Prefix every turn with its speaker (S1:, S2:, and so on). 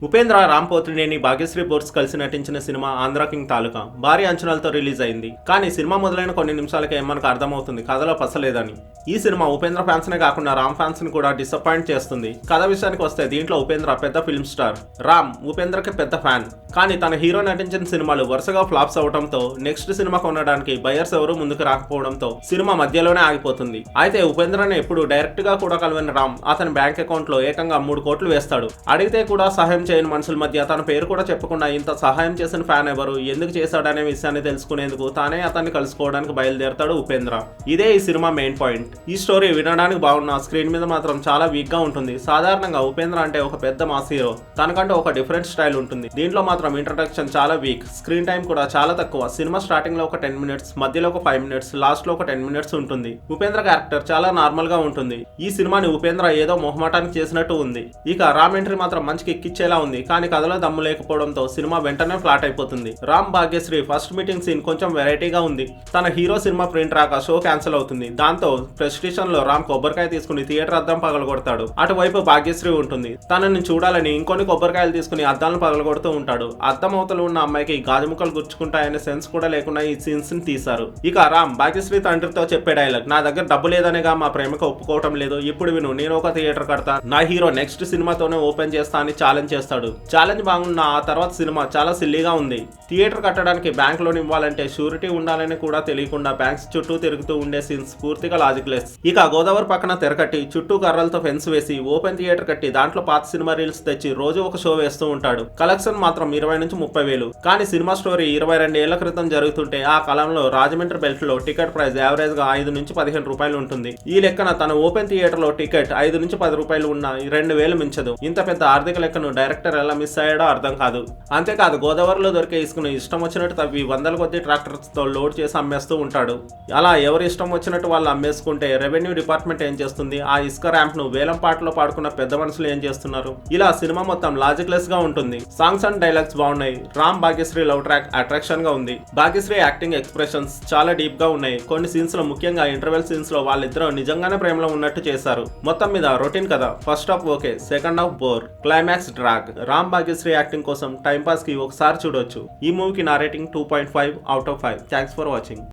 S1: Upendra, Ram Pothineni, Bhagyashree bores కలిసి నటించిన cinema Andhra king తాలూకా భారీ అంచనాలతో రిలీజ్ అయింది. కానీ సినిమా మొదలైన కొన్ని నిమిషాలకే మనకు అర్థమవుతుంది కథలో పసలేదని. ఈ సినిమా ఉపేంద్ర ఫ్యాన్స్ నే కాకుండా రామ్ ఫ్యాన్స్ ని కూడా డిసప్పాయింట్ చేస్తుంది. కథ విషయానికి వస్తే దీంట్లో ఉపేంద్ర పెద్ద ఫిల్మ్ స్టార్, రామ్ ఉపేంద్రకి పెద్ద ఫ్యాన్. కానీ తన హీరో నటించిన సినిమాలు వరుసగా ఫ్లాప్స్ అవడంతో నెక్స్ట్ సినిమా కొనడానికి బయర్స్ ఎవరూ ముందుకు రాకపోవడంతో సినిమా మధ్యలోనే ఆగిపోతుంది. అయితే ఉపేంద్రని ఎప్పుడు డైరెక్ట్ గా కూడా కలవని రామ్ అతని బ్యాంక్ అకౌంట్ లో ఏకంగా 3 కోట్లు వేస్తాడు. అడిగితే కూడా సహాయం చేయని మనుషుల మధ్య తన పేరు కూడా చెప్పకుండా ఇంత సహాయం చేసిన ఫ్యాన్ ఎవరు, ఎందుకు చేశాడనే విషయాన్ని తెలుసుకునేందుకు తానే అతన్ని కలుసుకోవడానికి బయలుదేరతాడు ఉపేంద్ర. ఇదే ఈ సినిమా మెయిన్ పాయింట్. ఈ స్టోరీ వినడానికి బాగున్నా స్క్రీన్ మీద మాత్రం చాలా వీక్ గా ఉంటుంది. సాధారణంగా ఉపేంద్ర అంటే ఒక పెద్ద మాస్ హీరో, తనకంటూ ఒక డిఫరెంట్ స్టైల్ ఉంటుంది. దీంట్లో మాత్రం ఇంట్రడక్షన్ చాలా వీక్, స్క్రీన్ టైం కూడా చాలా తక్కువ. సినిమా స్టార్టింగ్ లో ఒక 10 మినిట్స్, మధ్యలో ఒక 5 మినిట్స్, లాస్ట్ లో ఒక 10 మినిట్స్ ఉంటుంది. ఉపేంద్ర క్యారెక్టర్ చాలా నార్మల్ గా ఉంటుంది. ఈ సినిమాని ఉపేంద్ర ఏదో మొహమాటానికి చేసినట్టు ఉంది. ఇక రామ్ ఎంట్రీ మాత్రం మంచి కిక్కిచ్చేలా ఉంది. కానీ కథలో దమ్ము లేకపోవడంతో సినిమా వెంటనే ఫ్లాట్ అయిపోతుంది. Ram Bhagyashri first meeting scene కొంచెం వెరైటీగా ఉంది. తన హీరో సినిమా ప్రింట్ రాక షో క్యాన్సిల్ అవుతుంది. దాంతో ప్రెస్టేషన్ లో రామ్ కొబ్బరికాయ తీసుకుని థియేటర్ అద్దం పగలగొడతాడు. అటువైపు భాగ్యశ్రీ ఉంటుంది. తనని చూడాలని ఇంకొన్ని కొబ్బరికాయలు తీసుకుని అద్దాలను పగలగొడుతూ ఉంటాడు. అద్దం అవతల ఉన్న అమ్మాయికి గాజు ముక్కలు గుచ్చుకుంటాయనే సెన్స్ కూడా లేకుండా ఈ సీన్స్ ని తీశారు. ఇక రామ్ భాగ్యశ్రీ తండ్రితో చెప్పే డైలాగ్, నా దగ్గర డబ్బు లేదనేగా మా ప్రేమకు ఒప్పుకోవటం లేదు, ఇప్పుడు విను, నేను ఒక థియేటర్ కడతా, నా హీరో నెక్స్ట్ సినిమాతోనే ఓపెన్ చేస్తా అని ఛాలెంజ్ చేస్తాడు. ఛాలెంజ్ బాగున్న ఆ తర్వాత సినిమా చాలా సిల్లీగా ఉంది. థియేటర్ కట్టడానికి బ్యాంక్ లోన్ ఇవ్వాలంటే షూరిటీ ఉండాలని కూడా తెలియకుండా బ్యాంక్స్ చుట్టూ తిరుగుతూ ఉండే సీన్స్ పూర్తిగా లాజిక్ లెస్. ఇక గోదావరి పక్కన తెరకట్టి చుట్టూ కర్రలతో ఫెన్స్ వేసి ఓపెన్ థియేటర్ కట్టి దాంట్లో పాత సినిమా రీల్స్ తెచ్చి రోజు ఒక షో వేస్తూ ఉంటాడు. కలెక్షన్ మాత్రం 20 నుంచి 30 వేలు. కానీ సినిమా స్టోరీ 22 ఏళ్ల క్రితం జరుగుతుంటే ఆ కాలంలో రాజమండ్రి బెల్ట్ లో టికెట్ ప్రైస్ యావరేజ్ గా 5 నుంచి 15 రూపాయలు ఉంటుంది. ఈ లెక్కన తన ఓపెన్ థియేటర్ లో టికెట్ 5 నుంచి 10 రూపాయలు ఉన్న 2000 మించదు. ఇంత పెద్ద ఆర్థిక లెక్కను డైరెక్టర్ ఎలా మిస్ అయ్యాడో అర్థం కాదు. అంతేకాదు గోదావరిలో దొరికే ఇసుకను ఇష్టం వచ్చినట్టు తవ్వి వందల కొద్ది ట్రాక్టర్స్ తో లోడ్ చేసి అమ్మేస్తూ ఉంటాడు. అలా ఎవరు ఇష్టం వచ్చినట్టు వాళ్ళు అమ్మేసుకుంటే రెవెన్యూ డిపార్ట్మెంట్ ఏం చేస్తుంది? ఆ ఇసుక ర్యాంప్ ను వేలం పాటలో పాడుకున్న పెద్ద మనుషులు ఏం చేస్తున్నారు? ఇలా సినిమా మొత్తం లాజిక్ లెస్ గా ఉంటుంది. సాంగ్స్ అండ్ డైలాగ్స్ బాగున్నాయి. Ram Bhagyashri love track attraction గా ఉంది. భాగ్యశ్రీ యాక్టింగ్ ఎక్స్ప్రెషన్స్ చాలా డీప్ గా ఉన్నాయి. కొన్ని సీన్స్ లో, ముఖ్యంగా ఇంటర్వెల్ సీన్స్ లో వాళ్ళిద్దరూ నిజంగానే ప్రేమలో ఉన్నట్టు చేశారు. మొత్తం మీద రొటీన్ కదా. First half okay, second half bore, climax drag. Ram Bhagyashri acting కోసం టైం పాస్ కి ఒకసారి చూడొచ్చు. ఈ మూవీకి నా rating 2.5 out of 5. Thanks for watching.